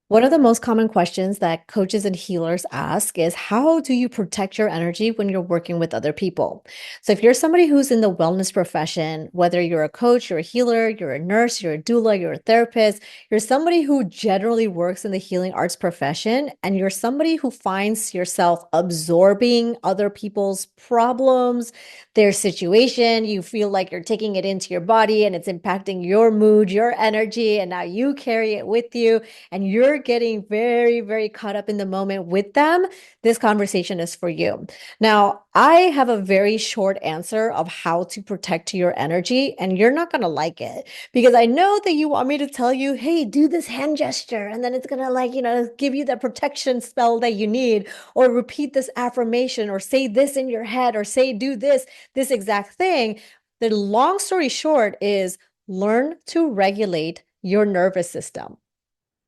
One of the most common questions that coaches and healers ask is how do you protect your energy when you're working with other people? So, if you're somebody who's in the wellness profession, whether you're a coach, you're a healer, you're a nurse, you're a doula, you're a therapist, you're somebody who generally works in the healing arts profession, and you're somebody who finds yourself absorbing other people's problems, their situation, you feel like you're taking it into your body and it's impacting your mood, your energy, and now you carry it with you and you're getting very, very caught up in the moment with them, this conversation is for you. Now, I have a very short answer of how to protect your energy, and you're not going to like it because I know that you want me to tell you, hey, do this hand gesture, and then it's going to, give you the protection spell that you need, or repeat this affirmation, or say this in your head, or say, do this exact thing. The long story short is learn to regulate your nervous system.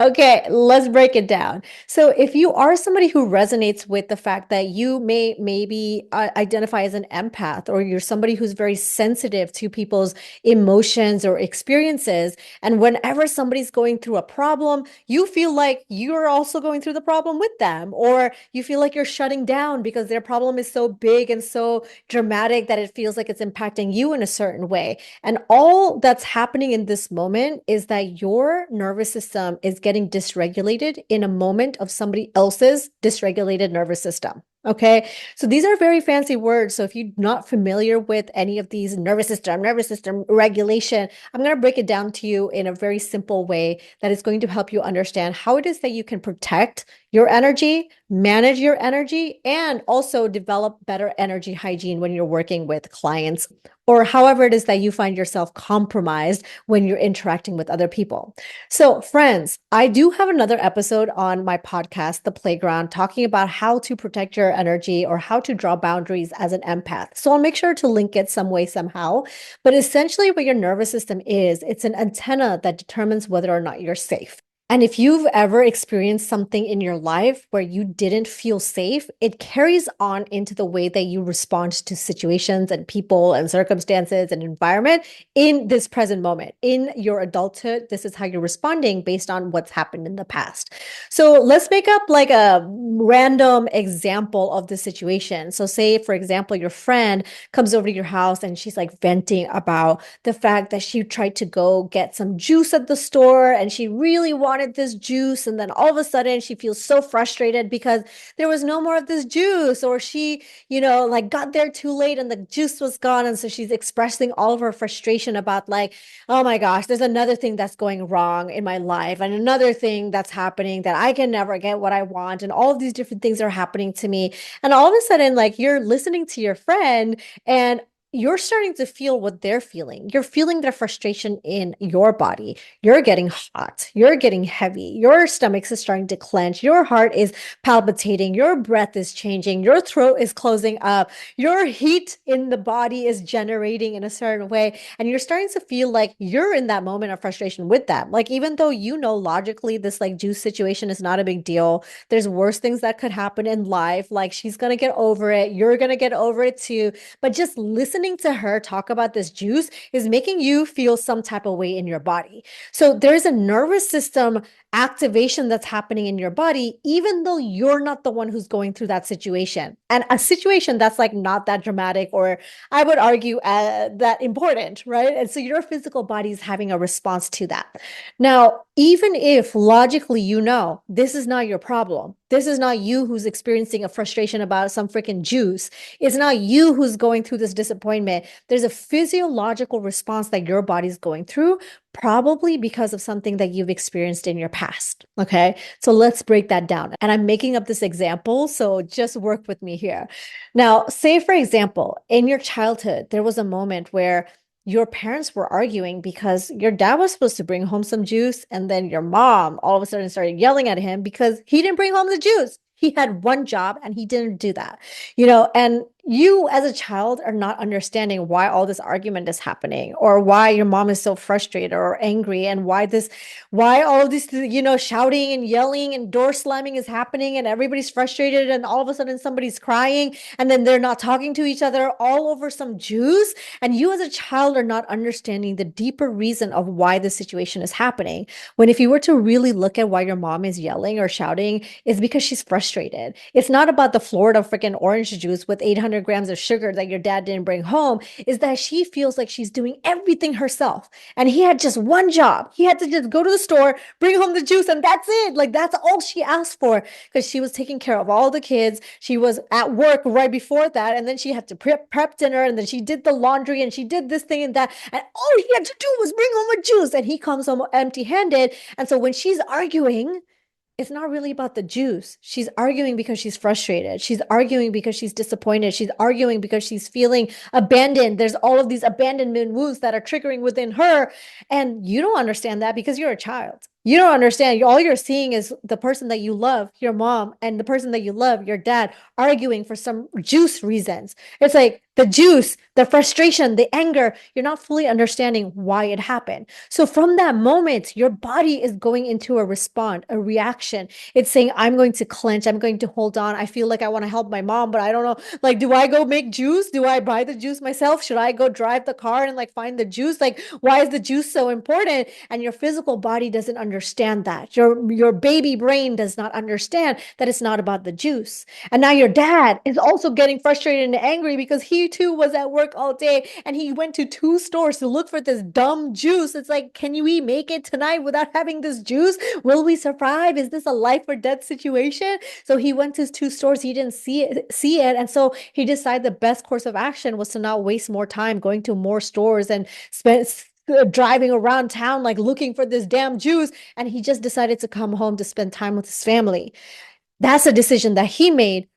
Okay, let's break it down. So, if you are somebody who resonates with the fact that you may maybe identify as an empath, or you're somebody who's very sensitive to people's emotions or experiences, and whenever somebody's going through a problem, you feel like you're also going through the problem with them, or you feel like you're shutting down because their problem is so big and so dramatic that it feels like it's impacting you in a certain way. And all that's happening in this moment is that your nervous system is getting dysregulated in a moment of somebody else's dysregulated nervous system. Okay. So these are very fancy words. So if you're not familiar with any of these nervous system regulation, I'm going to break it down to you in a very simple way that is going to help you understand how it is that you can protect your energy, manage your energy, and also develop better energy hygiene when you're working with clients or however it is that you find yourself compromised when you're interacting with other people. So, friends, I do have another episode on my podcast, The Playground, talking about how to protect your energy or how to draw boundaries as an empath. So, I'll make sure to link it some way, somehow. But essentially, what your nervous system is, it's an antenna that determines whether or not you're safe. And if you've ever experienced something in your life where you didn't feel safe, it carries on into the way that you respond to situations and people and circumstances and environment in this present moment. In your adulthood, this is how you're responding based on what's happened in the past. So let's make up like a random example of the situation. So, say, for example, your friend comes over to your house and she's like venting about the fact that she tried to go get some juice at the store and she really wanted this juice. And then all of a sudden she feels so frustrated because there was no more of this juice, or she, like got there too late and the juice was gone. And so she's expressing all of her frustration about, like, oh my gosh, there's another thing that's going wrong in my life and another thing that's happening that I can never get what I want. And all of these different things are happening to me. And all of a sudden, like, you're listening to your friend and you're starting to feel what they're feeling. You're feeling their frustration in your body. You're getting hot. You're getting heavy. Your stomach is starting to clench. Your heart is palpitating. Your breath is changing. Your throat is closing up. Your heat in the body is generating in a certain way. And you're starting to feel like you're in that moment of frustration with them. Like, even though logically this like juice situation is not a big deal, there's worse things that could happen in life. Like, she's going to get over it. You're going to get over it too. But just listening to her talk about this juice is making you feel some type of way in your body. So there's a nervous system activation that's happening in your body, even though you're not the one who's going through that situation. And a situation that's like not that dramatic, or I would argue that important, right? And so your physical body is having a response to that. Now, even if logically this is not your problem, this is not you who's experiencing a frustration about some freaking juice, it's not you who's going through this disappointment. There's a physiological response that your body's going through, probably because of something that you've experienced in your past. Okay. So let's break that down. And I'm making up this example, so just work with me here. Now, say, for example, in your childhood, there was a moment where your parents were arguing because your dad was supposed to bring home some juice, and then your mom all of a sudden started yelling at him because he didn't bring home the juice. He had one job and he didn't do that, and you as a child are not understanding why all this argument is happening, or why your mom is so frustrated or angry, and why all of this, shouting and yelling and door slamming is happening, and everybody's frustrated, and all of a sudden somebody's crying, and then they're not talking to each other all over some juice. And you as a child are not understanding the deeper reason of why the situation is happening. When if you were to really look at why your mom is yelling or shouting, it's because she's frustrated. It's not about the Florida freaking orange juice with 800 grams of sugar that your dad didn't bring home. Is that she feels like she's doing everything herself. And he had just one job. He had to just go to the store, bring home the juice, and that's it. Like, that's all she asked for, because she was taking care of all the kids. She was at work right before that. And then she had to prep dinner. And then she did the laundry and she did this thing and that. And all he had to do was bring home a juice. And he comes home empty handed. And so when she's arguing, it's not really about the juice. She's arguing because she's frustrated. She's arguing because she's disappointed. She's arguing because she's feeling abandoned. There's all of these abandonment wounds that are triggering within her. And you don't understand that because you're a child. You don't understand. All you're seeing is the person that you love, your mom, and the person that you love, your dad, arguing for some juice reasons. It's like the juice, the frustration, the anger. You're not fully understanding why it happened. So from that moment, your body is going into a response, a reaction. It's saying, I'm going to clench. I'm going to hold on. I feel like I want to help my mom, but I don't know. Like, do I go make juice? Do I buy the juice myself? Should I go drive the car and like find the juice? Like, why is the juice so important? And your physical body doesn't understand that. Your baby brain does not understand that it's not about the juice. And now your dad is also getting frustrated and angry because he too was at work all day and he went to 2 stores to look for this dumb juice. It's like, can we make it tonight without having this juice? Will we survive? Is this a life or death situation? So he went to 2 stores. He didn't see it. And so he decided the best course of action was to not waste more time going to more stores and spend driving around town like looking for this damn juice. And he just decided to come home to spend time with his family. That's a decision that he made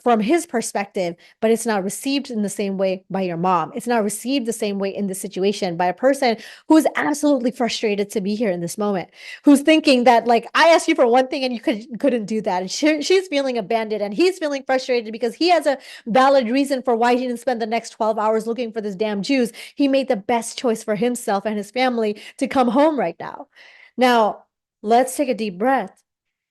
from his perspective, but it's not received in the same way by your mom. It's not received the same way in this situation by a person who's absolutely frustrated to be here in this moment, who's thinking that, like, I asked you for one thing and you couldn't do that. And she's feeling abandoned and he's feeling frustrated because he has a valid reason for why he didn't spend the next 12 hours looking for this damn juice. He made the best choice for himself and his family to come home right now. Now, let's take a deep breath.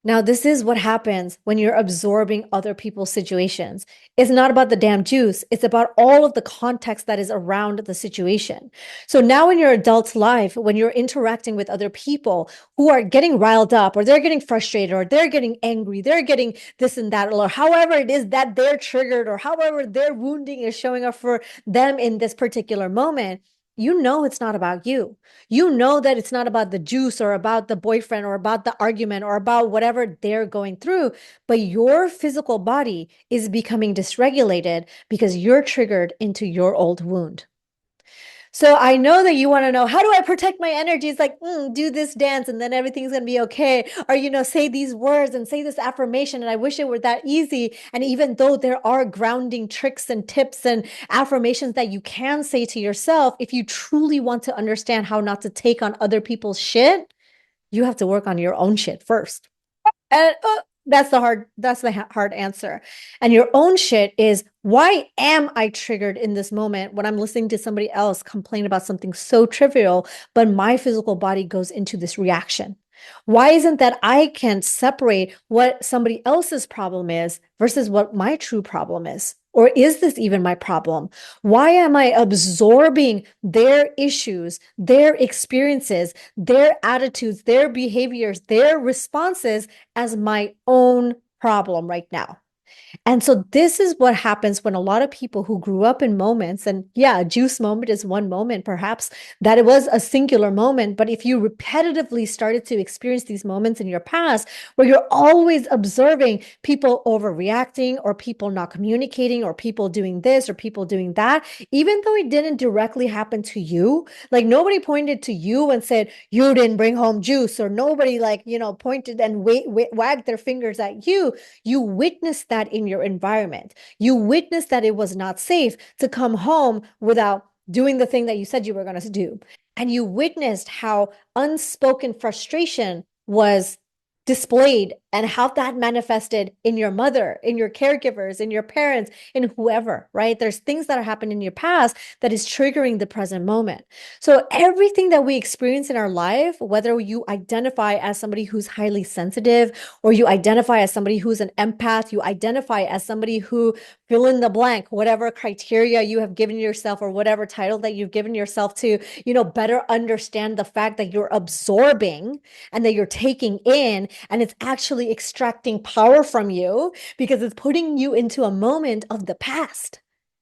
Now, this is what happens when you're absorbing other people's situations. It's not about the damn juice. It's about all of the context that is around the situation. So now in your adult life, when you're interacting with other people who are getting riled up or they're getting frustrated or they're getting angry, they're getting this and that, or however it is that they're triggered or however their wounding is showing up for them in this particular moment, you know it's not about you. You know that it's not about the juice or about the boyfriend or about the argument or about whatever they're going through, but your physical body is becoming dysregulated because you're triggered into your old wound. So I know that you want to know, how do I protect my energy? It's like, do this dance and then everything's going to be okay. Or, say these words and say this affirmation. And I wish it were that easy. And even though there are grounding tricks and tips and affirmations that you can say to yourself, if you truly want to understand how not to take on other people's shit, you have to work on your own shit first. And that's the hard answer. And your own shit is, why am I triggered in this moment when I'm listening to somebody else complain about something so trivial, but my physical body goes into this reaction? Why isn't that I can separate what somebody else's problem is versus what my true problem is? Or is this even my problem? Why am I absorbing their issues, their experiences, their attitudes, their behaviors, their responses as my own problem right now? And so this is what happens when a lot of people who grew up in moments, and yeah, a juice moment is one moment, perhaps that it was a singular moment. But if you repetitively started to experience these moments in your past where you're always observing people overreacting or people not communicating or people doing this or people doing that, even though it didn't directly happen to you, like nobody pointed to you and said, you didn't bring home juice, or nobody like, pointed and wagged their fingers at you. You witnessed that in your environment. You witnessed that it was not safe to come home without doing the thing that you said you were going to do. And you witnessed how unspoken frustration was displayed and how that manifested in your mother, in your caregivers, in your parents, in whoever, right? There's things that are happening in your past that is triggering the present moment. So everything that we experience in our life, whether you identify as somebody who's highly sensitive, or you identify as somebody who's an empath, you identify as somebody who fill in the blank, whatever criteria you have given yourself or whatever title that you've given yourself to, better understand the fact that you're absorbing and that you're taking in, and it's actually extracting power from you because it's putting you into a moment of the past.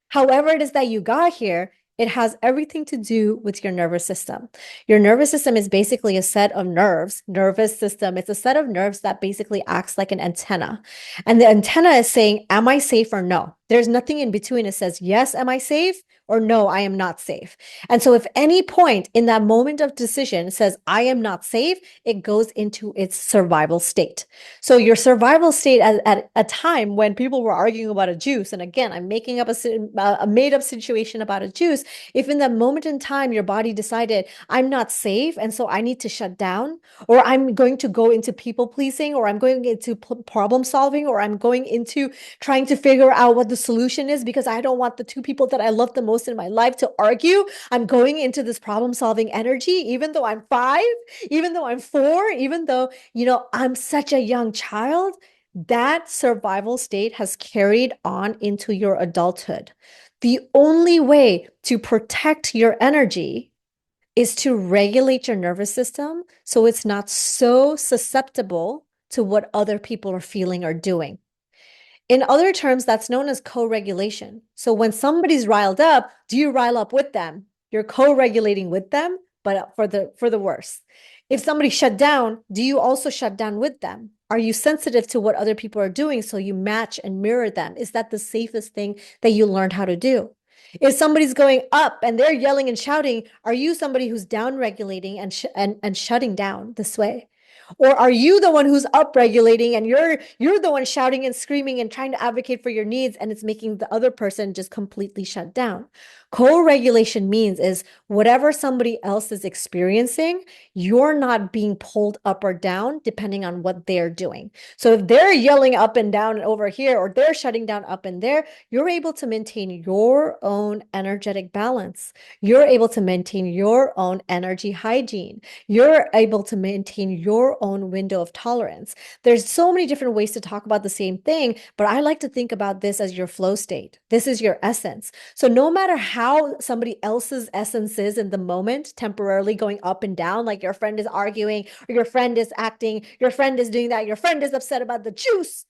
However, it is that you got here, it has everything to do with your nervous system. Your nervous system is basically a set of nerves, nervous system. It's a set of nerves that basically acts like an antenna. And the antenna is saying, am I safe or no? There's nothing in between. It says, yes, am I safe? Or no, I am not safe. And so if any point in that moment of decision says, I am not safe, it goes into its survival state. So your survival state at a time when people were arguing about a juice, and again, I'm making up a made up situation about a juice. If in that moment in time, your body decided, I'm not safe, and so I need to shut down, or I'm going to go into people pleasing, or I'm going into problem solving, or I'm going into trying to figure out what the solution is because I don't want the two people that I love the most in my life to argue. I'm going into this problem solving energy, even though I'm 5, even though I'm 4, even though, I'm such a young child. That survival state has carried on into your adulthood. The only way to protect your energy is to regulate your nervous system so it's not so susceptible to what other people are feeling or doing. In other terms, that's known as co-regulation. So when somebody's riled up, do you rile up with them? You're co-regulating with them, but for the worse. If somebody shut down, do you also shut down with them? Are you sensitive to what other people are doing so you match and mirror them? Is that the safest thing that you learned how to do? If somebody's going up and they're yelling and shouting, are you somebody who's down regulating and shutting down this way? Or are you the one who's upregulating and you're the one shouting and screaming and trying to advocate for your needs, and it's making the other person just completely shut down? Co-regulation means is whatever somebody else is experiencing, you're not being pulled up or down depending on what they're doing. So if they're yelling up and down over here, or they're shutting down up and there, you're able to maintain your own energetic balance. You're able to maintain your own energy hygiene. You're able to maintain your own window of tolerance. There's so many different ways to talk about the same thing, but I like to think about this as your flow state. This is your essence. So no matter how somebody else's essence is in the moment, temporarily going up and down, like your friend is arguing, or your friend is acting, your friend is doing that, your friend is upset about the juice,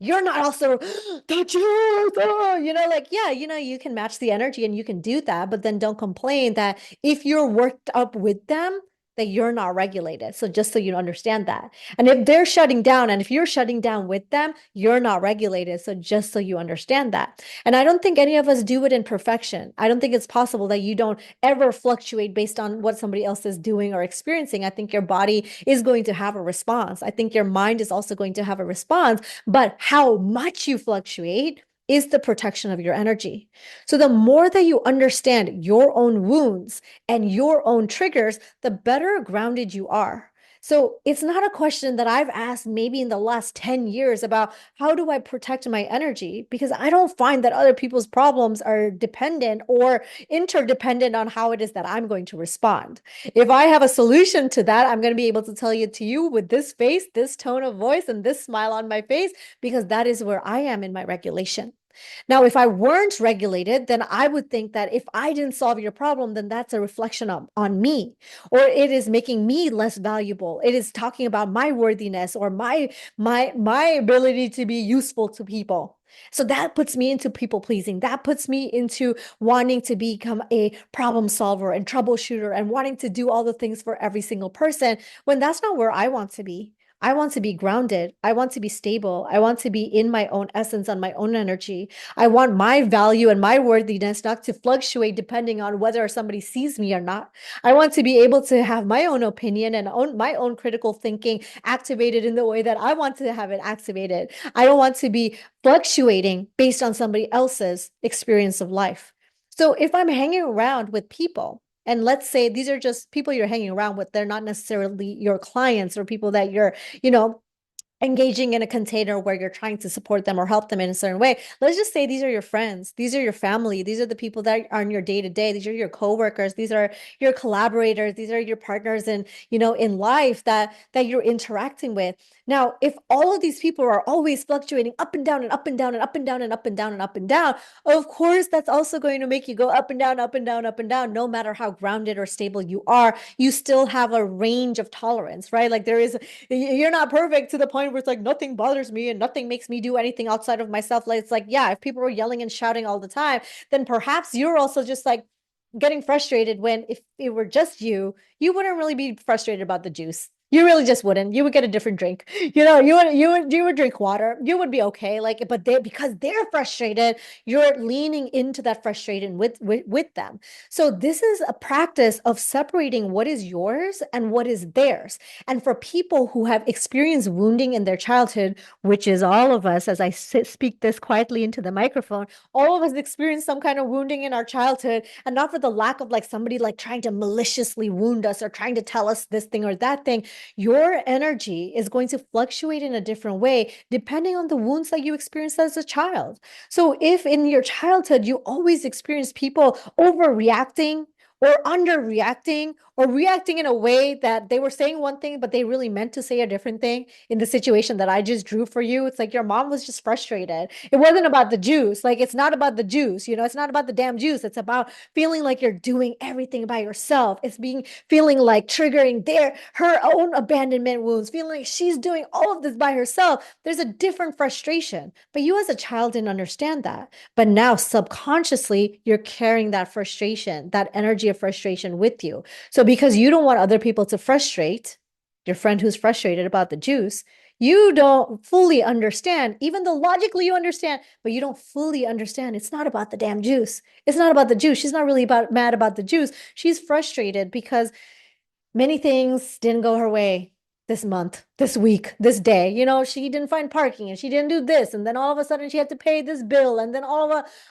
you're not also the juice, yeah, you can match the energy and you can do that, but then don't complain that if you're worked up with them, that you're not regulated. So just so you understand that. And if they're shutting down and if you're shutting down with them, you're not regulated. So just so you understand that. And I don't think any of us do it in perfection. I don't think it's possible that you don't ever fluctuate based on what somebody else is doing or experiencing. I think your body is going to have a response. I think your mind is also going to have a response, but how much you fluctuate is the protection of your energy. So the more that you understand your own wounds and your own triggers, the better grounded you are. So it's not a question that I've asked maybe in the last 10 years about how do I protect my energy, because I don't find that other people's problems are dependent or interdependent on how it is that I'm going to respond. If I have a solution to that, I'm going to be able to tell you to you with this face, this tone of voice, and this smile on my face, because that is where I am in my regulation. Now, if I weren't regulated, then I would think that if I didn't solve your problem, then that's a reflection on me, or it is making me less valuable. It is talking about my worthiness or my ability to be useful to people. So that puts me into people pleasing. That puts me into wanting to become a problem solver and troubleshooter and wanting to do all the things for every single person, when that's not where I want to be. I want to be grounded. I want to be stable. I want to be in my own essence, on my own energy. I want my value and my worthiness not to fluctuate depending on whether somebody sees me or not. I want to be able to have my own opinion and my own critical thinking activated in the way that I want to have it activated. I don't want to be fluctuating based on somebody else's experience of life. So if I'm hanging around with people And let's say these are just people you're hanging around with. They're not necessarily your clients or people that you're, you know, engaging in a container where you're trying to support them or help them in a certain way. Let's just say these are your friends, these are your family, these are the people that are in your day to day, these are your coworkers, these are your collaborators, these are your partners in, you know, in life that you're interacting with. Now, if all of these people are always fluctuating up and down and up and down and up and down and up and down and up and down, of course, that's also going to make you go up and down, up and down, up and down. No matter how grounded or stable you are, you still have a range of tolerance, right? Like there is, you're not perfect to the point where it's like nothing bothers me and nothing makes me do anything outside of myself. Like it's like, yeah, if people were yelling and shouting all the time, then perhaps you're also just like getting frustrated when if it were just you wouldn't really be frustrated about the juice. You really just wouldn't. You would get a different drink. You know, you would drink water. You would be okay. Like, but they because they're frustrated, you're leaning into that frustration with them. So this is a practice of separating what is yours and what is theirs. And for people who have experienced wounding in their childhood, which is all of us, as I speak this quietly into the microphone, all of us experience some kind of wounding in our childhood, and not for the lack of like somebody like trying to maliciously wound us or trying to tell us this thing or that thing. Your energy is going to fluctuate in a different way depending on the wounds that you experienced as a child. So if in your childhood you always experience people overreacting or underreacting or reacting in a way that they were saying one thing, but they really meant to say a different thing in the situation that I just drew for you. It's like your mom was just frustrated. It wasn't about the juice. Like, it's not about the juice, you know, it's not about the damn juice. It's about feeling like you're doing everything by yourself. It's feeling like triggering her own abandonment wounds, feeling like she's doing all of this by herself. There's a different frustration, but you as a child didn't understand that. But now subconsciously, you're carrying that frustration, that energy of frustration with you. So because you don't want other people to frustrate your friend who's frustrated about the juice, you don't fully understand, even though logically you understand, but you don't fully understand. It's not about the damn juice. It's not about the juice. She's not really mad about the juice. She's frustrated because many things didn't go her way this month, this week, this day. You know, she didn't find parking and she didn't do this. And then all of a sudden she had to pay this bill. And then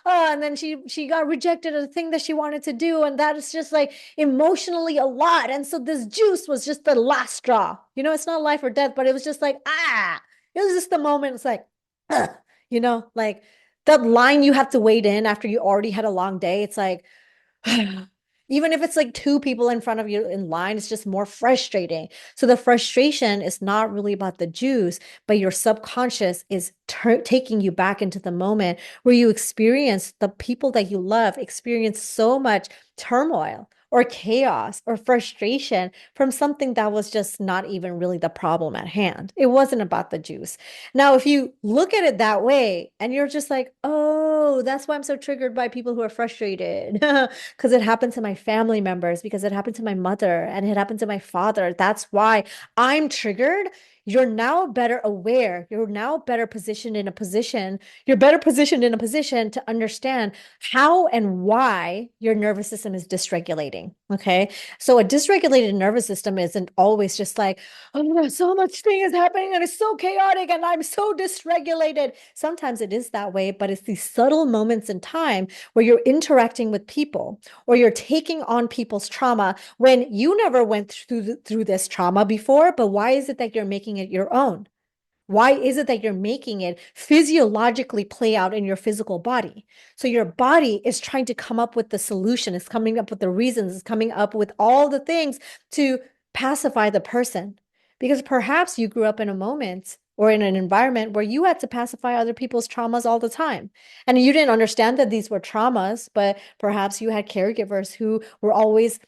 and then she got rejected a thing that she wanted to do. And that is just like emotionally a lot. And so this juice was just the last straw. You know, it's not life or death, but it was just like, it was just the moment. It's like, you know, like that line you have to wait in after you already had a long day. It's like, even if it's like two people in front of you in line, it's just more frustrating. So the frustration is not really about the juice, but your subconscious is taking you back into the moment where you experience the people that you love experience so much turmoil or chaos or frustration from something that was just not even really the problem at hand. It wasn't about the juice. Now, if you look at it that way and you're just like, oh, that's why I'm so triggered by people who are frustrated. Because it happened to my family members, because it happened to my mother, and it happened to my father. That's why I'm triggered. You're now better aware. You're now better positioned in a position. You're better positioned in a position to understand how and why your nervous system is dysregulating. Okay. So a dysregulated nervous system isn't always just like, oh, so much thing is happening and it's so chaotic and I'm so dysregulated. Sometimes it is that way, but it's these subtle moments in time where you're interacting with people or you're taking on people's trauma when you never went through this trauma before. But why is it that you're making it your own? Why is it that you're making it physiologically play out in your physical body? So your body is trying to come up with the solution, it's coming up with the reasons, it's coming up with all the things to pacify the person. Because perhaps you grew up in a moment or in an environment where you had to pacify other people's traumas all the time. And you didn't understand that these were traumas, but perhaps you had caregivers who were always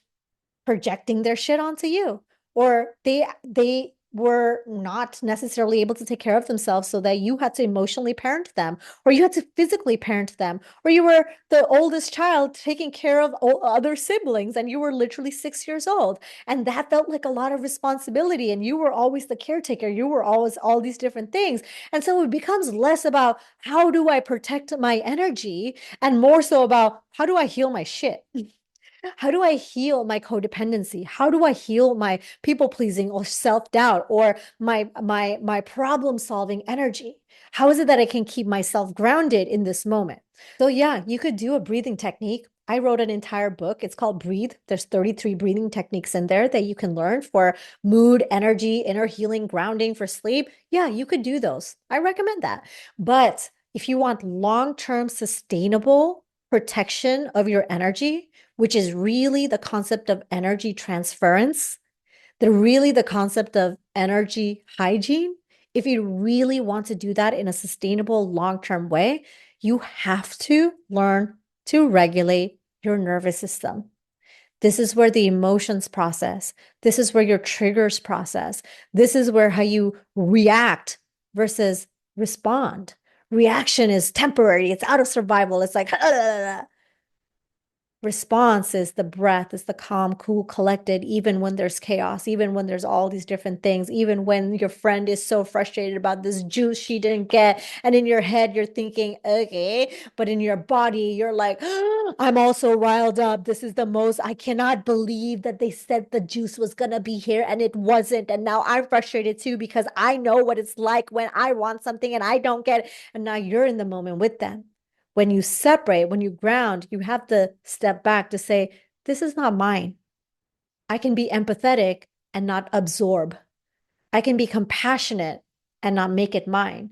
projecting their shit onto you, or they were not necessarily able to take care of themselves, so that you had to emotionally parent them, or you had to physically parent them, or you were the oldest child taking care of other siblings and you were literally 6 years old, and that felt like a lot of responsibility, and you were always the caretaker, you were always all these different things. And so it becomes less about how do I protect my energy and more so about how do I heal my shit. How do I heal my codependency? How do I heal my people pleasing or self-doubt or my problem solving energy? How is it that I can keep myself grounded in this moment? So yeah, you could do a breathing technique I wrote an entire book. It's called Breathe. There's 33 breathing techniques in there that you can learn for mood, energy, inner healing, grounding, for sleep. Yeah, you could do those. I recommend that. But if you want long-term sustainable protection of your energy, which is really the concept of energy transference, the concept of energy hygiene, if you really want to do that in a sustainable long-term way, you have to learn to regulate your nervous system. This is where the emotions process. This is where your triggers process. This is where how you react versus respond. Reaction is temporary. It's out of survival. It's like, response is the breath, is the calm, cool, collected, even when there's chaos, even when there's all these different things, even when your friend is so frustrated about this juice she didn't get. And in your head, you're thinking, okay, but in your body, you're like, oh, I'm also riled up. This is the most, I cannot believe that they said the juice was going to be here and it wasn't. And now I'm frustrated too because I know what it's like when I want something and I don't get it. And now you're in the moment with them. When you separate, when you ground, you have to step back to say, this is not mine. I can be empathetic and not absorb. I can be compassionate and not make it mine.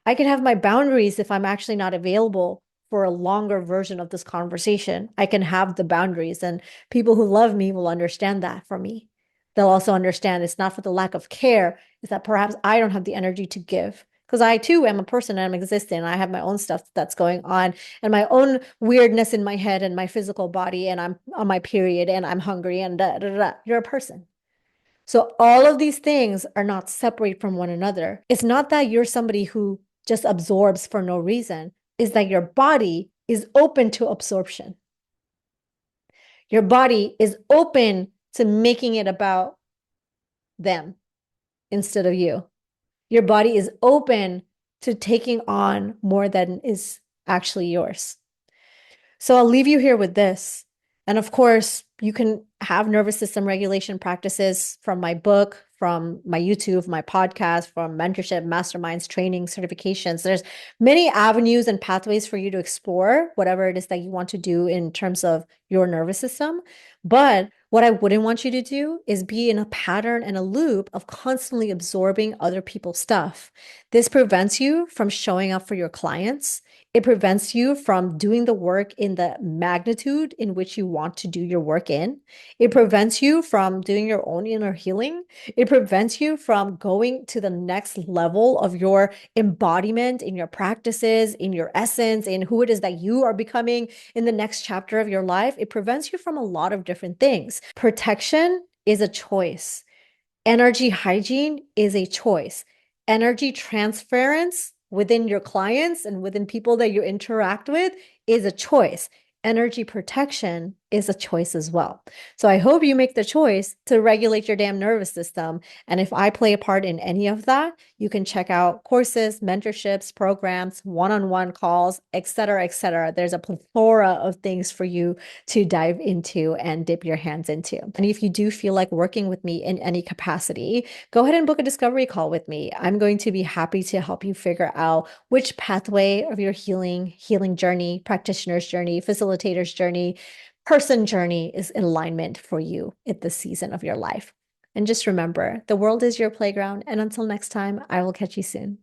I can have my boundaries if I'm actually not available for a longer version of this conversation. I can have the boundaries, and people who love me will understand that for me. They'll also understand it's not for the lack of care, it's that perhaps I don't have the energy to give. Because I too am a person and I'm existing. I have my own stuff that's going on and my own weirdness in my head and my physical body, and I'm on my period and I'm hungry and da, da, da. You're a person. So all of these things are not separate from one another. It's not that you're somebody who just absorbs for no reason. It's that your body is open to absorption. Your body is open to making it about them instead of you. Your body is open to taking on more than is actually yours. So I'll leave you here with this. And of course, you can have nervous system regulation practices from my book, from my YouTube, my podcast, from mentorship, masterminds, training, certifications. There's many avenues and pathways for you to explore whatever it is that you want to do in terms of your nervous system. But what I wouldn't want you to do is be in a pattern and a loop of constantly absorbing other people's stuff. This prevents you from showing up for your clients. It prevents you from doing the work in the magnitude in which you want to do your work in. It prevents you from doing your own inner healing. It prevents you from going to the next level of your embodiment in your practices, in your essence, in who it is that you are becoming in the next chapter of your life. It prevents you from a lot of different things. Protection is a choice. Energy hygiene is a choice. Energy transference within your clients and within people that you interact with is a choice. Energy protection is a choice as well. So I hope you make the choice to regulate your damn nervous system. And if I play a part in any of that, you can check out courses, mentorships, programs, one-on-one calls, et cetera, et cetera. There's a plethora of things for you to dive into and dip your hands into. And if you do feel like working with me in any capacity, go ahead and book a discovery call with me. I'm going to be happy to help you figure out which pathway of your healing journey, practitioner's journey, facilitator's journey, person journey is in alignment for you at this season of your life. And just remember, the world is your playground. And until next time, I will catch you soon.